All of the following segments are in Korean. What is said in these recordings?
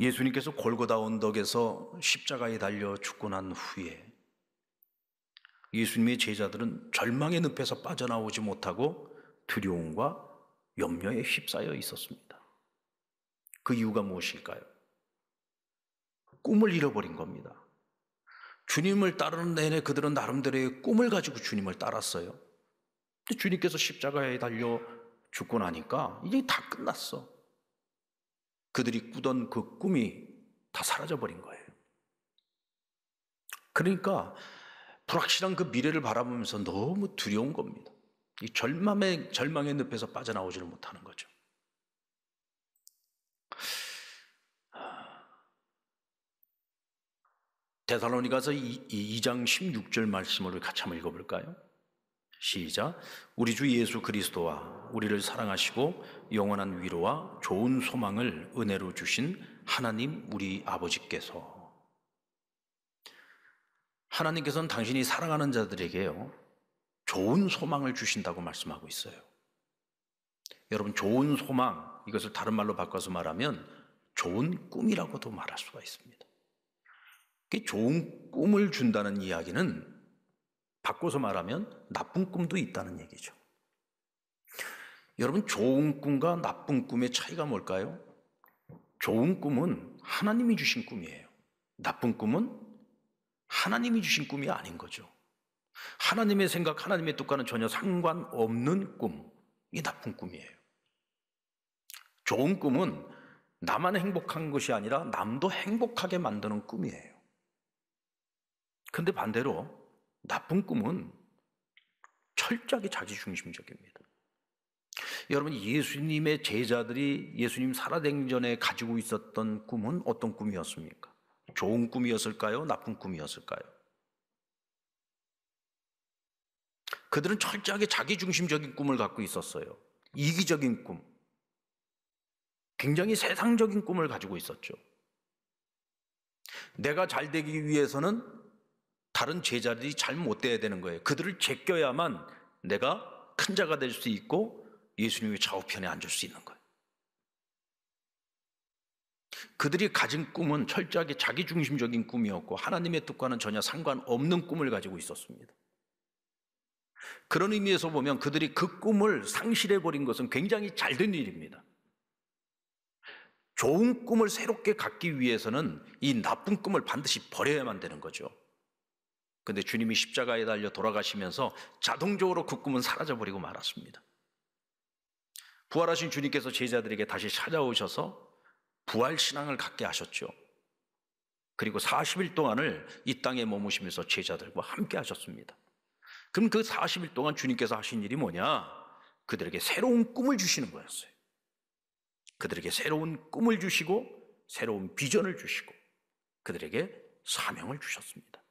예수님께서 골고다 언덕에서 십자가에 달려 죽고 난 후에 예수님의 제자들은 절망의 늪에서 빠져나오지 못하고 두려움과 염려에 휩싸여 있었습니다. 그 이유가 무엇일까요? 꿈을 잃어버린 겁니다. 주님을 따르는 내내 그들은 나름대로의 꿈을 가지고 주님을 따랐어요. 근데 주님께서 십자가에 달려 죽고 나니까 이제 다 끝났어. 그들이 꾸던 그 꿈이 다 사라져버린 거예요. 그러니까 불확실한 그 미래를 바라보면서 너무 두려운 겁니다. 이 절망의 늪에서 빠져나오지를 못하는 거죠. 데살로니가서 2장 16절 말씀을 같이 한번 읽어볼까요? 시작. 우리 주 예수 그리스도와 우리를 사랑하시고 영원한 위로와 좋은 소망을 은혜로 주신 하나님 우리 아버지께서, 하나님께서는 당신이 사랑하는 자들에게요 좋은 소망을 주신다고 말씀하고 있어요. 여러분, 좋은 소망, 이것을 다른 말로 바꿔서 말하면 좋은 꿈이라고도 말할 수가 있습니다. 좋은 꿈을 준다는 이야기는 바꿔서 말하면 나쁜 꿈도 있다는 얘기죠. 여러분, 좋은 꿈과 나쁜 꿈의 차이가 뭘까요? 좋은 꿈은 하나님이 주신 꿈이에요. 나쁜 꿈은 하나님이 주신 꿈이 아닌 거죠. 하나님의 생각, 하나님의 뜻과는 전혀 상관없는 꿈이 나쁜 꿈이에요. 좋은 꿈은 나만 행복한 것이 아니라 남도 행복하게 만드는 꿈이에요. 근데 반대로 나쁜 꿈은 철저하게 자기중심적입니다. 여러분, 예수님의 제자들이 예수님 살아나기 전에 가지고 있었던 꿈은 어떤 꿈이었습니까? 좋은 꿈이었을까요? 나쁜 꿈이었을까요? 그들은 철저하게 자기중심적인 꿈을 갖고 있었어요. 이기적인 꿈, 굉장히 세상적인 꿈을 가지고 있었죠. 내가 잘 되기 위해서는 다른 제자들이 잘 못 돼야 되는 거예요. 그들을 제껴야만 내가 큰 자가 될 수 있고 예수님의 좌우편에 앉을 수 있는 거예요. 그들이 가진 꿈은 철저하게 자기중심적인 꿈이었고 하나님의 뜻과는 전혀 상관없는 꿈을 가지고 있었습니다. 그런 의미에서 보면 그들이 그 꿈을 상실해버린 것은 굉장히 잘된 일입니다. 좋은 꿈을 새롭게 갖기 위해서는 이 나쁜 꿈을 반드시 버려야만 되는 거죠. 그런데 주님이 십자가에 달려 돌아가시면서 자동적으로 그 꿈은 사라져버리고 말았습니다. 부활하신 주님께서 제자들에게 다시 찾아오셔서 부활신앙을 갖게 하셨죠. 그리고 40일 동안을 이 땅에 머무시면서 제자들과 함께 하셨습니다. 그럼 그 40일 동안 주님께서 하신 일이 뭐냐? 그들에게 새로운 꿈을 주시는 거였어요. 그들에게 새로운 꿈을 주시고 새로운 비전을 주시고 그들에게 사명을 주셨습니다.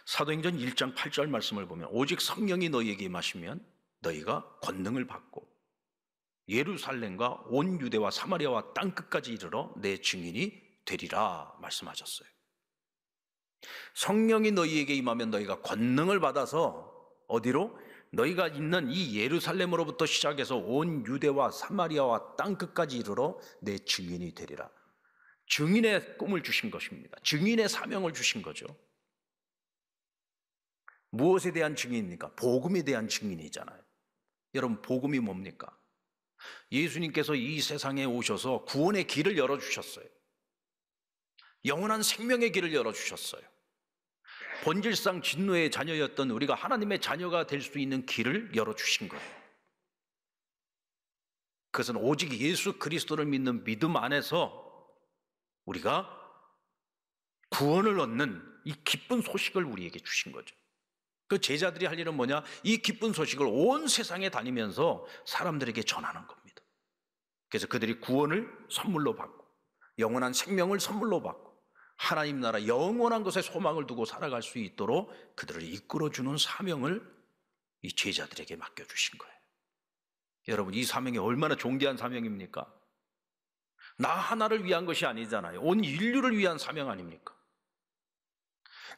사도행전 1장 8절 말씀을 보면 오직 성령이 너희에게 임하시면 너희가 권능을 받고 예루살렘과 온 유대와 사마리아와 땅끝까지 이르러 내 증인이 되리라 말씀하셨어요. 성령이 너희에게 임하면 너희가 권능을 받아서 어디로? 너희가 있는 이 예루살렘으로부터 시작해서 온 유대와 사마리아와 땅끝까지 이르러 내 증인이 되리라. 증인의 꿈을 주신 것입니다. 증인의 사명을 주신 거죠. 무엇에 대한 증인입니까? 복음에 대한 증인이잖아요. 여러분, 복음이 뭡니까? 예수님께서 이 세상에 오셔서 구원의 길을 열어주셨어요. 영원한 생명의 길을 열어주셨어요. 본질상 진노의 자녀였던 우리가 하나님의 자녀가 될 수 있는 길을 열어주신 거예요. 그것은 오직 예수 그리스도를 믿는 믿음 안에서 우리가 구원을 얻는 이 기쁜 소식을 우리에게 주신 거죠. 그 제자들이 할 일은 뭐냐? 이 기쁜 소식을 온 세상에 다니면서 사람들에게 전하는 겁니다. 그래서 그들이 구원을 선물로 받고 영원한 생명을 선물로 받고 하나님 나라 영원한 것에 소망을 두고 살아갈 수 있도록 그들을 이끌어주는 사명을 이 제자들에게 맡겨주신 거예요. 여러분, 이 사명이 얼마나 존귀한 사명입니까? 나 하나를 위한 것이 아니잖아요. 온 인류를 위한 사명 아닙니까?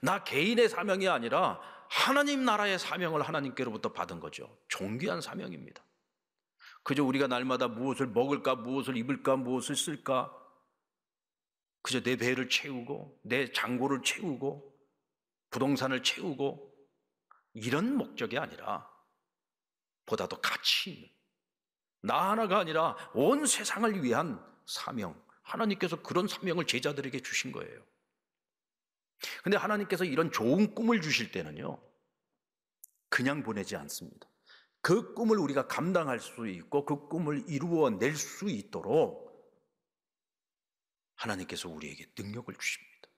나 개인의 사명이 아니라 하나님 나라의 사명을 하나님께로부터 받은 거죠. 존귀한 사명입니다. 그저 우리가 날마다 무엇을 먹을까, 무엇을 입을까, 무엇을 쓸까, 그저 내 배를 채우고 내 잔고를 채우고 부동산을 채우고 이런 목적이 아니라 보다 더 가치 있는, 나 하나가 아니라 온 세상을 위한 사명, 하나님께서 그런 사명을 제자들에게 주신 거예요. 근데 하나님께서 이런 좋은 꿈을 주실 때는요, 그냥 보내지 않습니다. 그 꿈을 우리가 감당할 수 있고 그 꿈을 이루어낼 수 있도록 하나님께서 우리에게 능력을 주십니다.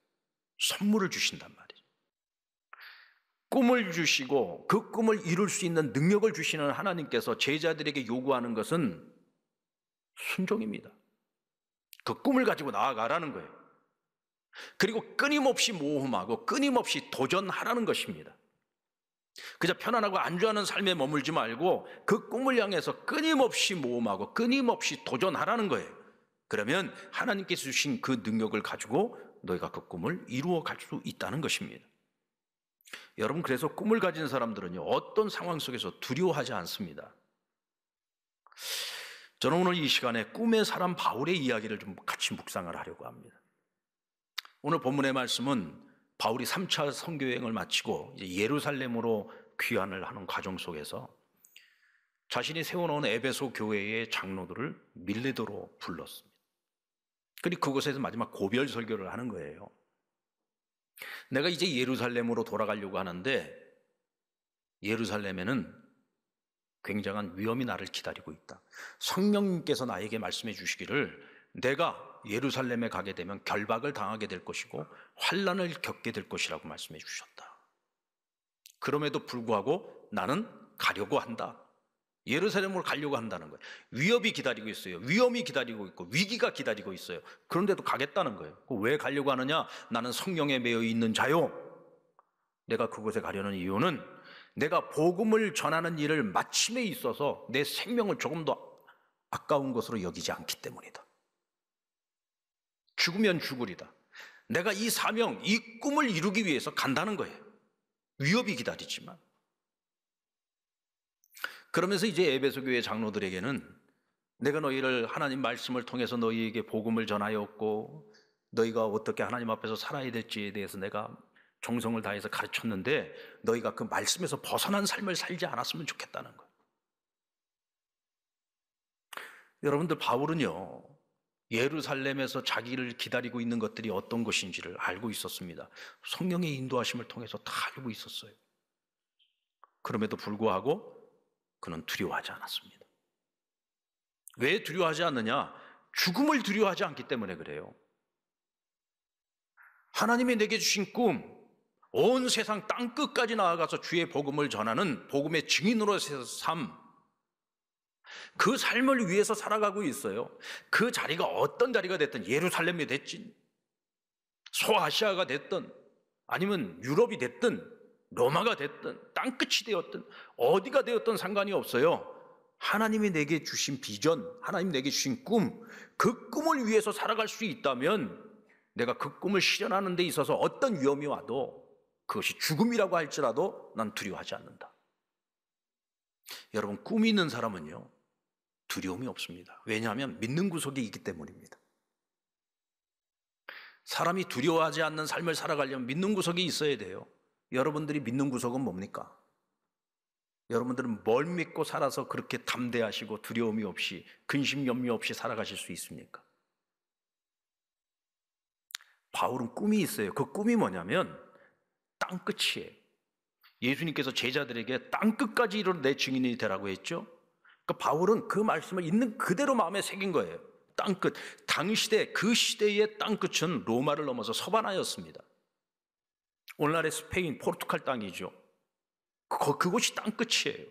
선물을 주신단 말이에요. 꿈을 주시고 그 꿈을 이룰 수 있는 능력을 주시는 하나님께서 제자들에게 요구하는 것은 순종입니다. 그 꿈을 가지고 나아가라는 거예요. 그리고 끊임없이 모험하고 끊임없이 도전하라는 것입니다. 그저 편안하고 안주하는 삶에 머물지 말고 그 꿈을 향해서 끊임없이 모험하고 끊임없이 도전하라는 거예요. 그러면 하나님께서 주신 그 능력을 가지고 너희가 그 꿈을 이루어 갈 수 있다는 것입니다. 여러분, 그래서 꿈을 가진 사람들은요, 어떤 상황 속에서 두려워하지 않습니다. 저는 오늘 이 시간에 꿈의 사람 바울의 이야기를 좀 같이 묵상을 하려고 합니다. 오늘 본문의 말씀은 바울이 3차 선교여행을 마치고 이제 예루살렘으로 귀환을 하는 과정 속에서 자신이 세워놓은 에베소 교회의 장로들을 밀레도로 불렀습니다. 그리고 그곳에서 마지막 고별 설교를 하는 거예요. 내가 이제 예루살렘으로 돌아가려고 하는데 예루살렘에는 굉장한 위험이 나를 기다리고 있다. 성령님께서 나에게 말씀해 주시기를 내가 예루살렘에 가게 되면 결박을 당하게 될 것이고 환난을 겪게 될 것이라고 말씀해 주셨다. 그럼에도 불구하고 나는 가려고 한다. 예루살렘으로 가려고 한다는 거예요. 위협이 기다리고 있어요. 위험이 기다리고 있고 위기가 기다리고 있어요. 그런데도 가겠다는 거예요. 왜 가려고 하느냐? 나는 성령에 매여 있는 자요. 내가 그곳에 가려는 이유는 내가 복음을 전하는 일을 마침에 있어서 내 생명을 조금 더 아까운 것으로 여기지 않기 때문이다. 죽으면 죽으리다. 내가 이 사명, 이 꿈을 이루기 위해서 간다는 거예요. 위협이 기다리지만. 그러면서 이제 에베소 교회 장로들에게는 내가 너희를 하나님 말씀을 통해서 너희에게 복음을 전하였고 너희가 어떻게 하나님 앞에서 살아야 될지에 대해서 내가 정성을 다해서 가르쳤는데 너희가 그 말씀에서 벗어난 삶을 살지 않았으면 좋겠다는 거예요. 여러분들, 바울은요, 예루살렘에서 자기를 기다리고 있는 것들이 어떤 것인지를 알고 있었습니다. 성령의 인도하심을 통해서 다 알고 있었어요. 그럼에도 불구하고 그는 두려워하지 않았습니다. 왜 두려워하지 않느냐? 죽음을 두려워하지 않기 때문에 그래요. 하나님이 내게 주신 꿈, 온 세상 땅끝까지 나아가서 주의 복음을 전하는 복음의 증인으로서의 삶, 그 삶을 위해서 살아가고 있어요. 그 자리가 어떤 자리가 됐든, 예루살렘이 됐든 소아시아가 됐든 아니면 유럽이 됐든 로마가 됐든 땅끝이 되었든 어디가 되었든 상관이 없어요. 하나님이 내게 주신 비전, 하나님 내게 주신 꿈, 그 꿈을 위해서 살아갈 수 있다면 내가 그 꿈을 실현하는 데 있어서 어떤 위험이 와도 그것이 죽음이라고 할지라도 난 두려워하지 않는다. 여러분, 꿈이 있는 사람은요, 두려움이 없습니다. 왜냐하면 믿는 구석이 있기 때문입니다. 사람이 두려워하지 않는 삶을 살아가려면 믿는 구석이 있어야 돼요. 여러분들이 믿는 구석은 뭡니까? 여러분들은 뭘 믿고 살아서 그렇게 담대하시고 두려움이 없이 근심 염려 없이 살아가실 수 있습니까? 바울은 꿈이 있어요. 그 꿈이 뭐냐면 땅끝이에요. 예수님께서 제자들에게 땅끝까지 이르러 내 증인이 되라고 했죠. 그러니까 바울은 그 말씀을 있는 그대로 마음에 새긴 거예요. 땅끝. 당시대, 그 시대의 땅끝은 로마를 넘어서 서바나였습니다. 오늘날의 스페인, 포르투갈 땅이죠. 그곳이 땅끝이에요.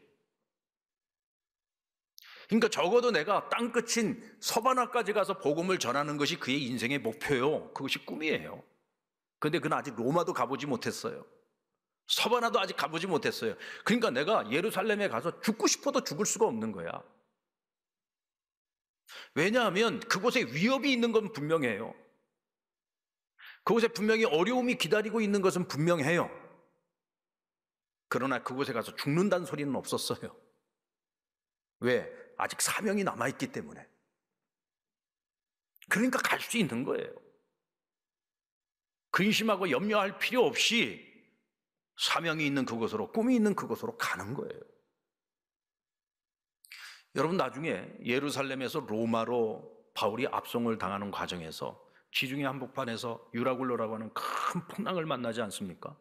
그러니까 적어도 내가 땅끝인 서바나까지 가서 복음을 전하는 것이 그의 인생의 목표요. 그것이 꿈이에요. 그런데 그는 아직 로마도 가보지 못했어요. 서바나도 아직 가보지 못했어요. 그러니까 내가 예루살렘에 가서 죽고 싶어도 죽을 수가 없는 거야. 왜냐하면 그곳에 위협이 있는 건 분명해요. 그곳에 분명히 어려움이 기다리고 있는 것은 분명해요. 그러나 그곳에 가서 죽는다는 소리는 없었어요. 왜? 아직 사명이 남아있기 때문에. 그러니까 갈 수 있는 거예요. 근심하고 염려할 필요 없이 사명이 있는 그곳으로, 꿈이 있는 그곳으로 가는 거예요. 여러분, 나중에 예루살렘에서 로마로 바울이 압송을 당하는 과정에서 지중해 한복판에서 유라굴로라고 하는 큰 풍랑을 만나지 않습니까?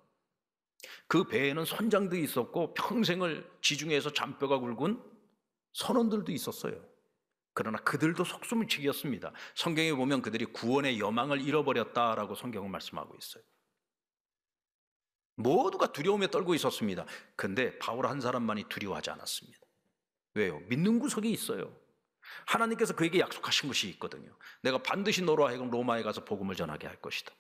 그 배에는 선장도 있었고 평생을 지중해에서 잔뼈가 굵은 선원들도 있었어요. 그러나 그들도 속숨을 죽였습니다. 성경에 보면 그들이 구원의 여망을 잃어버렸다라고 성경은 말씀하고 있어요. 모두가 두려움에 떨고 있었습니다. 근데 바울 한 사람만이 두려워하지 않았습니다. 왜요? 믿는 구석이 있어요. 하나님께서 그에게 약속하신 것이 있거든요. 내가 반드시 너로 하여금 로마에 가서 복음을 전하게 할 것이다.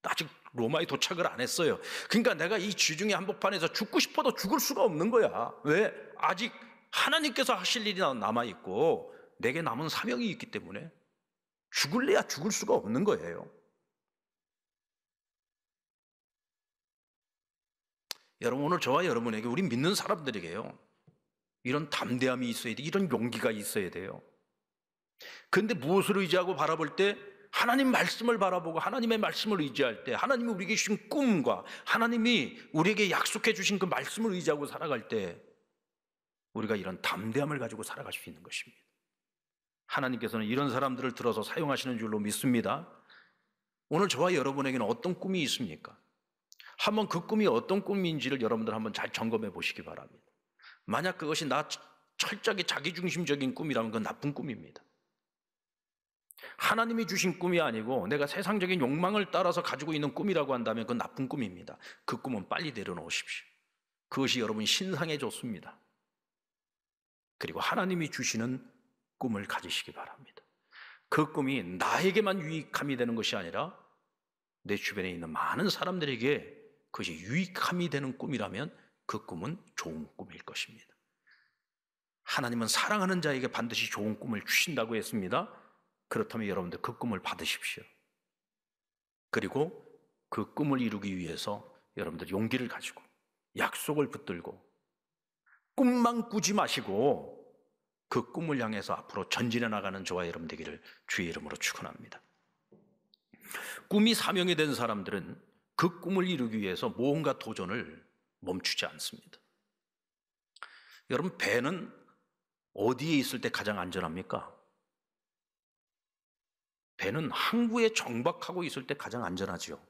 아직 로마에 도착을 안 했어요. 그러니까 내가 이 지중해 한복판에서 죽고 싶어도 죽을 수가 없는 거야. 왜? 아직 하나님께서 하실 일이 남아있고 내게 남은 사명이 있기 때문에 죽을래야 죽을 수가 없는 거예요. 여러분, 오늘 저와 여러분에게, 우리 믿는 사람들에게요, 이런 담대함이 있어야 돼. 이런 용기가 있어야 돼요. 그런데 무엇을 의지하고 바라볼 때? 하나님 말씀을 바라보고 하나님의 말씀을 의지할 때, 하나님이 우리에게 주신 꿈과 하나님이 우리에게 약속해 주신 그 말씀을 의지하고 살아갈 때 우리가 이런 담대함을 가지고 살아갈 수 있는 것입니다. 하나님께서는 이런 사람들을 들어서 사용하시는 줄로 믿습니다. 오늘 저와 여러분에게는 어떤 꿈이 있습니까? 한번 그 꿈이 어떤 꿈인지를 여러분들 한번 잘 점검해 보시기 바랍니다. 만약 그것이 철저하게 자기중심적인 꿈이라면 그건 나쁜 꿈입니다. 하나님이 주신 꿈이 아니고 내가 세상적인 욕망을 따라서 가지고 있는 꿈이라고 한다면 그건 나쁜 꿈입니다. 그 꿈은 빨리 내려놓으십시오. 그것이 여러분 신상에 좋습니다. 그리고 하나님이 주시는 꿈을 가지시기 바랍니다. 그 꿈이 나에게만 유익함이 되는 것이 아니라 내 주변에 있는 많은 사람들에게 그것이 유익함이 되는 꿈이라면 그 꿈은 좋은 꿈일 것입니다. 하나님은 사랑하는 자에게 반드시 좋은 꿈을 주신다고 했습니다. 그렇다면 여러분들 그 꿈을 받으십시오. 그리고 그 꿈을 이루기 위해서 여러분들 용기를 가지고 약속을 붙들고 꿈만 꾸지 마시고 그 꿈을 향해서 앞으로 전진해 나가는 저와 여러분 되기를 주의 이름으로 축원합니다. 꿈이 사명이 된 사람들은 그 꿈을 이루기 위해서 무언가 도전을 멈추지 않습니다. 여러분, 배는 어디에 있을 때 가장 안전합니까? 배는 항구에 정박하고 있을 때 가장 안전하죠.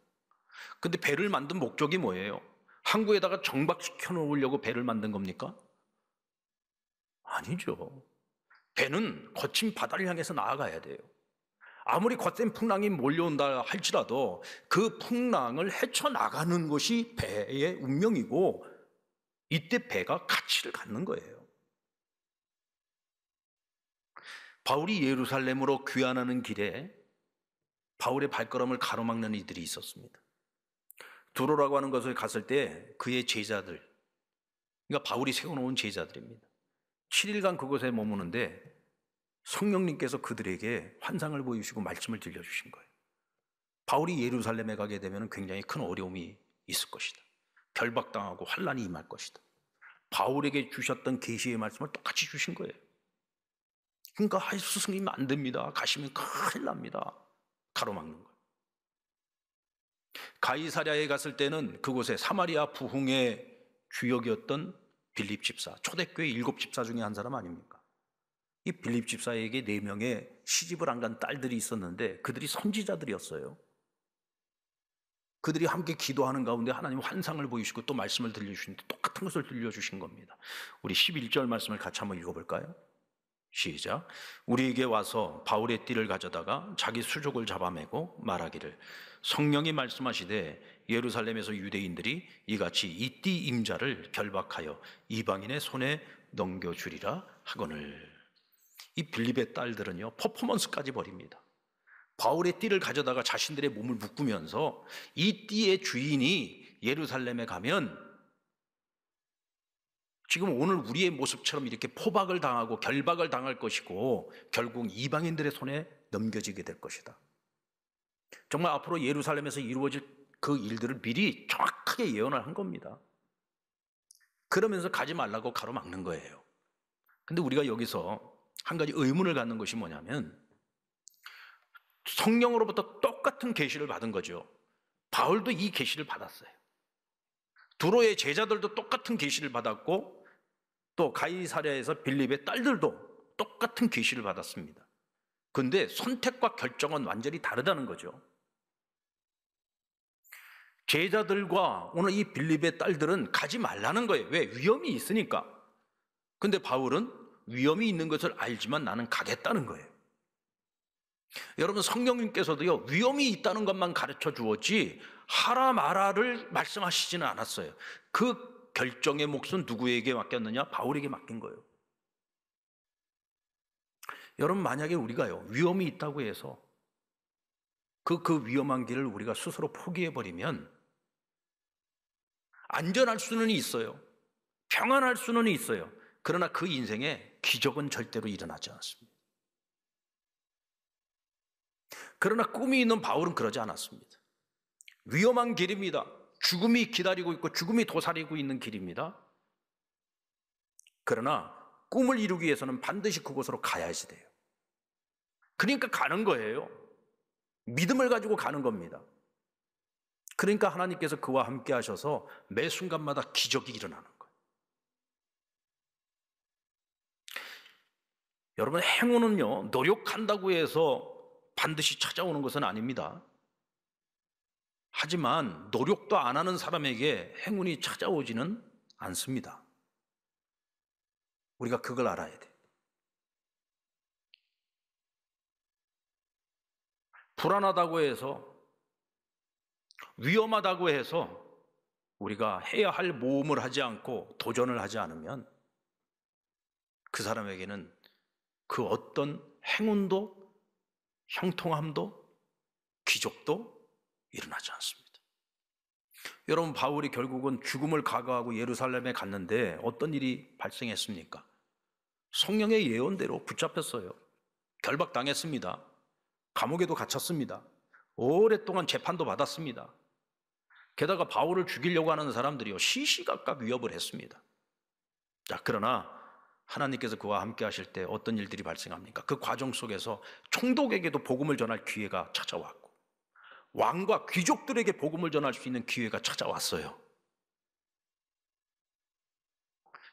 근데 배를 만든 목적이 뭐예요? 항구에다가 정박시켜 놓으려고 배를 만든 겁니까? 아니죠. 배는 거친 바다를 향해서 나아가야 돼요. 아무리 거센 풍랑이 몰려온다 할지라도 그 풍랑을 헤쳐나가는 것이 배의 운명이고 이때 배가 가치를 갖는 거예요. 바울이 예루살렘으로 귀환하는 길에 바울의 발걸음을 가로막는 이들이 있었습니다. 두로라고 하는 것을 갔을 때 그의 제자들, 그러니까 바울이 세워놓은 제자들입니다. 7일간 그곳에 머무는데 성령님께서 그들에게 환상을 보여주시고 말씀을 들려주신 거예요. 바울이 예루살렘에 가게 되면 굉장히 큰 어려움이 있을 것이다. 결박당하고 환난이 임할 것이다. 바울에게 주셨던 계시의 말씀을 똑같이 주신 거예요. 그러니까 스승님 안 됩니다. 가시면 큰일 납니다. 가로막는 거예요. 가이사랴에 갔을 때는 그곳에 사마리아 부흥의 주역이었던 빌립 집사, 초대교회 7 집사 중에 한 사람 아닙니까? 이 빌립 집사에게 4명의 시집을 안 간 딸들이 있었는데 그들이 선지자들이었어요. 그들이 함께 기도하는 가운데 하나님 환상을 보이시고 또 말씀을 들려주시는데 똑같은 것을 들려주신 겁니다. 우리 11절 말씀을 같이 한번 읽어볼까요? 시작. 우리에게 와서 바울의 띠를 가져다가 자기 수족을 잡아매고 말하기를 성령이 말씀하시되 예루살렘에서 유대인들이 이같이 이 띠 임자를 결박하여 이방인의 손에 넘겨주리라 하거늘. 이 빌립의 딸들은요 퍼포먼스까지 벌입니다. 바울의 띠를 가져다가 자신들의 몸을 묶으면서 이 띠의 주인이 예루살렘에 가면 지금 오늘 우리의 모습처럼 이렇게 포박을 당하고 결박을 당할 것이고 결국 이방인들의 손에 넘겨지게 될 것이다. 정말 앞으로 예루살렘에서 이루어질 그 일들을 미리 정확하게 예언을 한 겁니다. 그러면서 가지 말라고 가로막는 거예요. 근데 우리가 여기서 한 가지 의문을 갖는 것이 뭐냐면 성령으로부터 똑같은 계시를 받은 거죠. 바울도 이 계시를 받았어요. 두로의 제자들도 똑같은 계시를 받았고 또 가이사랴에서 빌립의 딸들도 똑같은 계시를 받았습니다. 그런데 선택과 결정은 완전히 다르다는 거죠. 제자들과 오늘 이 빌립의 딸들은 가지 말라는 거예요. 왜? 위험이 있으니까. 근데 바울은 위험이 있는 것을 알지만 나는 가겠다는 거예요. 여러분, 성령님께서도요, 위험이 있다는 것만 가르쳐 주었지 하라 마라를 말씀하시지는 않았어요. 그 결정의 몫은 누구에게 맡겼느냐? 바울에게 맡긴 거예요. 여러분, 만약에 우리가요, 위험이 있다고 해서 그 위험한 길을 우리가 스스로 포기해버리면 안전할 수는 있어요. 평안할 수는 있어요. 그러나 그 인생에 기적은 절대로 일어나지 않습니다. 그러나 꿈이 있는 바울은 그러지 않았습니다. 위험한 길입니다. 죽음이 기다리고 있고 죽음이 도사리고 있는 길입니다. 그러나 꿈을 이루기 위해서는 반드시 그곳으로 가야지 돼요. 그러니까 가는 거예요. 믿음을 가지고 가는 겁니다. 그러니까 하나님께서 그와 함께 하셔서 매 순간마다 기적이 일어나는 거예요. 여러분, 행운은요, 노력한다고 해서 반드시 찾아오는 것은 아닙니다. 하지만 노력도 안 하는 사람에게 행운이 찾아오지는 않습니다. 우리가 그걸 알아야 돼요. 불안하다고 해서, 위험하다고 해서 우리가 해야 할 모험을 하지 않고 도전을 하지 않으면 그 사람에게는 그 어떤 행운도 형통함도 기적도 일어나지 않습니다. 여러분, 바울이 결국은 죽음을 각오하고 예루살렘에 갔는데 어떤 일이 발생했습니까? 성령의 예언대로 붙잡혔어요. 결박당했습니다. 감옥에도 갇혔습니다. 오랫동안 재판도 받았습니다. 게다가 바울을 죽이려고 하는 사람들이요, 시시각각 위협을 했습니다. 자, 그러나 하나님께서 그와 함께 하실 때 어떤 일들이 발생합니까? 그 과정 속에서 총독에게도 복음을 전할 기회가 찾아왔고 왕과 귀족들에게 복음을 전할 수 있는 기회가 찾아왔어요.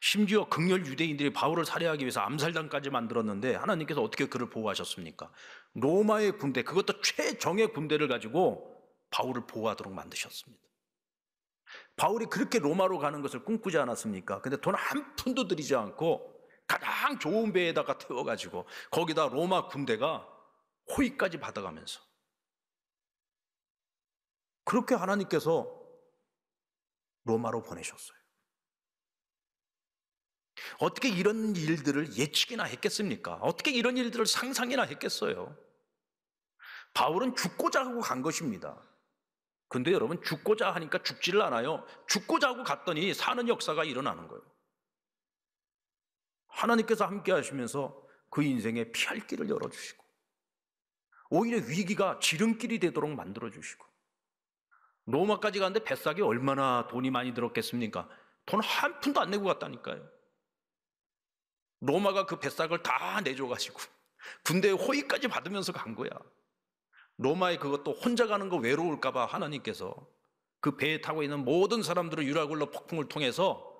심지어 극렬 유대인들이 바울을 살해하기 위해서 암살단까지 만들었는데 하나님께서 어떻게 그를 보호하셨습니까? 로마의 군대, 그것도 최정예 군대를 가지고 바울을 보호하도록 만드셨습니다. 바울이 그렇게 로마로 가는 것을 꿈꾸지 않았습니까? 근데 돈 한 푼도 들이지 않고 가장 좋은 배에다가 태워가지고 거기다 로마 군대가 호위까지 받아가면서 그렇게 하나님께서 로마로 보내셨어요. 어떻게 이런 일들을 예측이나 했겠습니까? 어떻게 이런 일들을 상상이나 했겠어요? 바울은 죽고자 하고 간 것입니다. 근데 여러분, 죽고자 하니까 죽지를 않아요. 죽고자 하고 갔더니 사는 역사가 일어나는 거예요. 하나님께서 함께 하시면서 그 인생에 피할 길을 열어주시고 오히려 위기가 지름길이 되도록 만들어주시고 로마까지 갔는데 뱃삭에 얼마나 돈이 많이 들었겠습니까? 돈 한 푼도 안 내고 갔다니까요. 로마가 그 뱃삭을 다 내줘가지고 군대의 호의까지 받으면서 간 거야. 로마에 그것도 혼자 가는 거 외로울까 봐 하나님께서 그 배에 타고 있는 모든 사람들을 유라굴로 폭풍을 통해서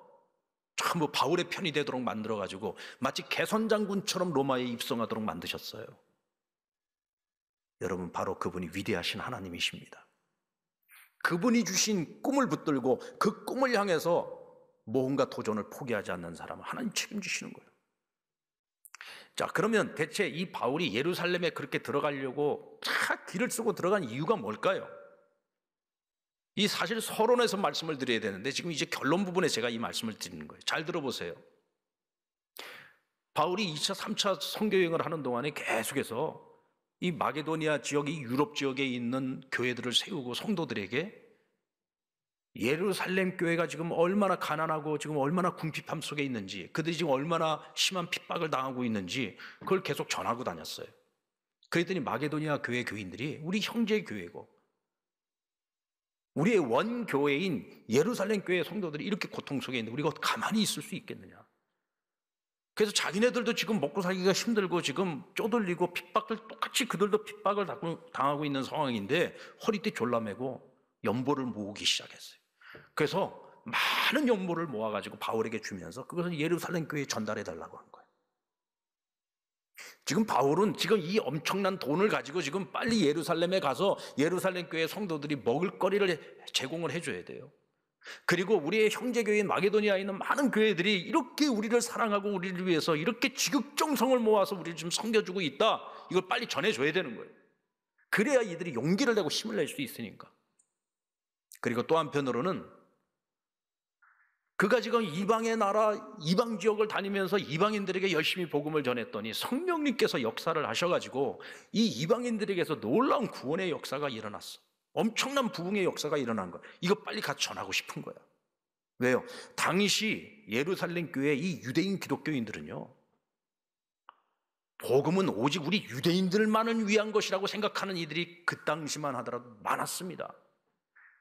전부 바울의 편이 되도록 만들어가지고 마치 개선장군처럼 로마에 입성하도록 만드셨어요. 여러분, 바로 그분이 위대하신 하나님이십니다. 그분이 주신 꿈을 붙들고 그 꿈을 향해서 뭔가 도전을 포기하지 않는 사람은 하나님 책임지시는 거예요. 자, 그러면 대체 이 바울이 예루살렘에 그렇게 들어가려고 차 길을 쓰고 들어간 이유가 뭘까요? 이 사실 서론에서 말씀을 드려야 되는데 지금 이제 결론 부분에 제가 이 말씀을 드리는 거예요. 잘 들어보세요. 바울이 2차, 3차 선교여행을 하는 동안에 계속해서 이 마게도니아 지역, 이 유럽 지역에 있는 교회들을 세우고 성도들에게 예루살렘 교회가 지금 얼마나 가난하고 지금 얼마나 궁핍함 속에 있는지, 그들이 지금 얼마나 심한 핍박을 당하고 있는지 그걸 계속 전하고 다녔어요. 그랬더니 마게도니아 교회 교인들이 우리 형제 교회고 우리의 원교회인 예루살렘 교회 성도들이 이렇게 고통 속에 있는데 우리가 가만히 있을 수 있겠느냐. 그래서 자기네들도 지금 먹고 살기가 힘들고 지금 쪼들리고 핍박을 똑같이 그들도 핍박을 당하고 있는 상황인데 허리띠 졸라매고 연보를 모으기 시작했어요. 그래서 많은 연보를 모아가지고 바울에게 주면서 그것을 예루살렘 교회에 전달해 달라고 한 거예요. 지금 바울은 지금 이 엄청난 돈을 가지고 지금 빨리 예루살렘에 가서 예루살렘 교회 성도들이 먹을 거리를 제공을 해줘야 돼요. 그리고 우리의 형제교회인 마게도니아에 있는 많은 교회들이 이렇게 우리를 사랑하고 우리를 위해서 이렇게 지극정성을 모아서 우리를 좀 섬겨주고 있다, 이걸 빨리 전해줘야 되는 거예요. 그래야 이들이 용기를 내고 힘을 낼 수 있으니까. 그리고 또 한편으로는 그가 지금 이방의 나라, 이방 지역을 다니면서 이방인들에게 열심히 복음을 전했더니 성령님께서 역사를 하셔가지고 이 이방인들에게서 놀라운 구원의 역사가 일어났어. 엄청난 부흥의 역사가 일어난 거야. 이거 빨리 같이 전하고 싶은 거야. 왜요? 당시 예루살렘 교회 이 유대인 기독교인들은요, 복음은 오직 우리 유대인들만을 위한 것이라고 생각하는 이들이 그 당시만 하더라도 많았습니다.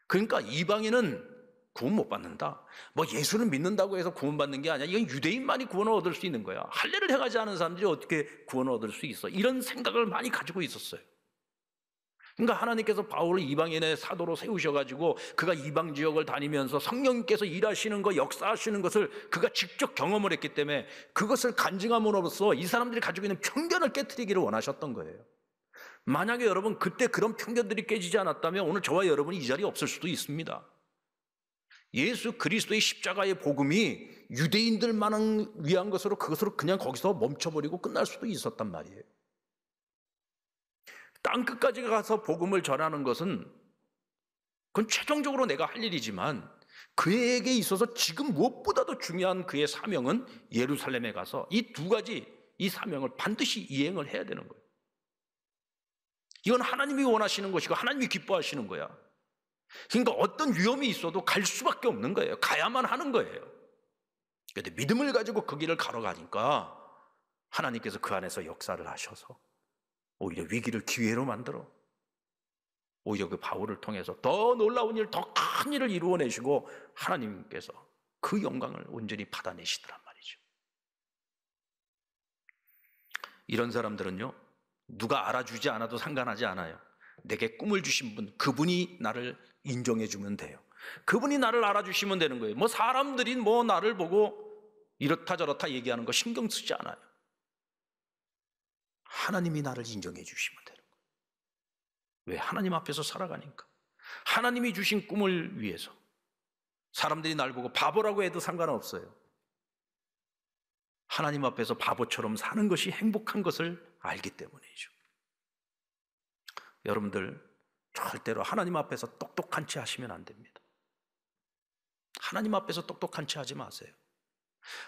그러니까 이방인은 구원 못 받는다, 뭐 예수를 믿는다고 해서 구원받는 게 아니야, 이건 유대인만이 구원을 얻을 수 있는 거야, 할례를 해가지 않은 사람들이 어떻게 구원을 얻을 수 있어, 이런 생각을 많이 가지고 있었어요. 그러니까 하나님께서 바울을 이방인의 사도로 세우셔가지고 그가 이방 지역을 다니면서 성령님께서 일하시는 것, 역사하시는 것을 그가 직접 경험을 했기 때문에 그것을 간증함으로써 이 사람들이 가지고 있는 편견을 깨트리기를 원하셨던 거예요. 만약에 여러분 그때 그런 편견들이 깨지지 않았다면 오늘 저와 여러분이 이 자리에 없을 수도 있습니다. 예수 그리스도의 십자가의 복음이 유대인들만을 위한 것으로 그것으로 그냥 거기서 멈춰버리고 끝날 수도 있었단 말이에요. 땅끝까지 가서 복음을 전하는 것은 그건 최종적으로 내가 할 일이지만 그에게 있어서 지금 무엇보다도 중요한 그의 사명은 예루살렘에 가서 이 두 가지, 이 사명을 반드시 이행을 해야 되는 거예요. 이건 하나님이 원하시는 것이고 하나님이 기뻐하시는 거야. 그러니까 어떤 위험이 있어도 갈 수밖에 없는 거예요. 가야만 하는 거예요. 그런데 믿음을 가지고 그 길을 걸어가니까 하나님께서 그 안에서 역사를 하셔서 오히려 위기를 기회로 만들어 오히려 그 바울을 통해서 더 놀라운 일, 더 큰 일을 이루어내시고 하나님께서 그 영광을 온전히 받아내시더란 말이죠. 이런 사람들은요, 누가 알아주지 않아도 상관하지 않아요. 내게 꿈을 주신 분, 그분이 나를 인정해 주면 돼요. 그분이 나를 알아주시면 되는 거예요. 뭐 사람들이 뭐 나를 보고 이렇다 저렇다 얘기하는 거 신경 쓰지 않아요. 하나님이 나를 인정해 주시면 되는 거예요. 왜? 하나님 앞에서 살아가니까. 하나님이 주신 꿈을 위해서. 사람들이 날 보고 바보라고 해도 상관없어요. 하나님 앞에서 바보처럼 사는 것이 행복한 것을 알기 때문이죠. 여러분들 절대로 하나님 앞에서 똑똑한 채 하시면 안 됩니다. 하나님 앞에서 똑똑한 채 하지 마세요.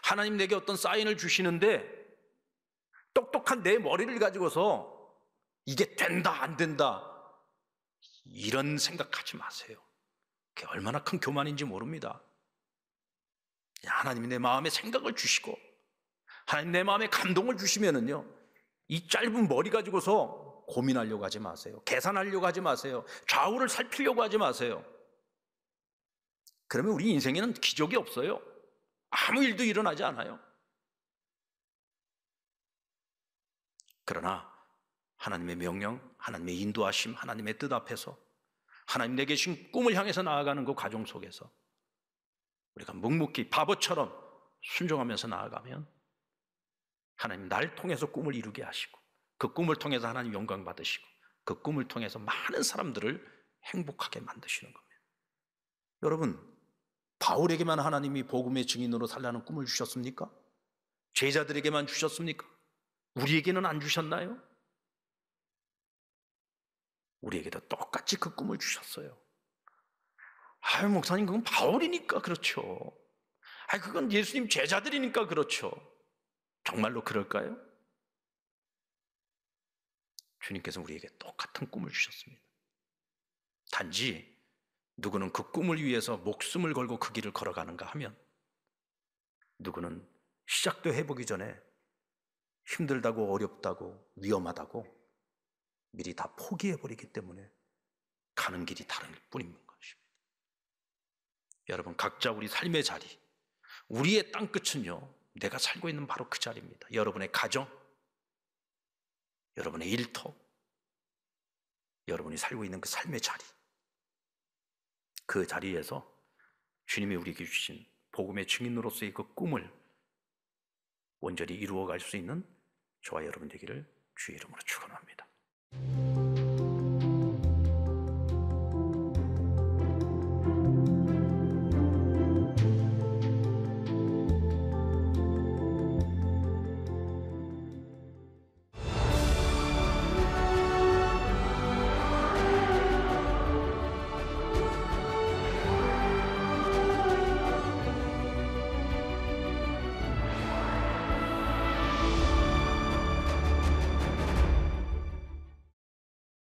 하나님 내게 어떤 사인을 주시는데 똑똑한 내 머리를 가지고서 이게 된다 안 된다 이런 생각하지 마세요. 그게 얼마나 큰 교만인지 모릅니다. 하나님이 내 마음에 생각을 주시고 하나님 내 마음에 감동을 주시면은요, 이 짧은 머리 가지고서 고민하려고 하지 마세요. 계산하려고 하지 마세요. 좌우를 살피려고 하지 마세요. 그러면 우리 인생에는 기적이 없어요. 아무 일도 일어나지 않아요. 그러나 하나님의 명령, 하나님의 인도하심, 하나님의 뜻 앞에서 하나님 내게 주신 꿈을 향해서 나아가는 그 과정 속에서 우리가 묵묵히 바보처럼 순종하면서 나아가면 하나님 날 통해서 꿈을 이루게 하시고 그 꿈을 통해서 하나님 영광 받으시고 그 꿈을 통해서 많은 사람들을 행복하게 만드시는 겁니다. 여러분, 바울에게만 하나님이 복음의 증인으로 살라는 꿈을 주셨습니까? 제자들에게만 주셨습니까? 우리에게는 안 주셨나요? 우리에게도 똑같이 그 꿈을 주셨어요. 아유, 목사님, 그건 바울이니까 그렇죠. 아유, 그건 예수님 제자들이니까 그렇죠. 정말로 그럴까요? 주님께서 우리에게 똑같은 꿈을 주셨습니다. 단지 누구는 그 꿈을 위해서 목숨을 걸고 그 길을 걸어가는가 하면 누구는 시작도 해보기 전에 힘들다고 어렵다고 위험하다고 미리 다 포기해버리기 때문에 가는 길이 다른 뿐인 것입니다. 여러분, 각자 우리 삶의 자리, 우리의 땅끝은요, 내가 살고 있는 바로 그 자리입니다. 여러분의 가정, 여러분의 일터, 여러분이 살고 있는 그 삶의 자리, 그 자리에서 주님이 우리에게 주신 복음의 증인으로서의 그 꿈을 온전히 이루어갈 수 있는 저와 여러분 되기를 주의 이름으로 축원합니다.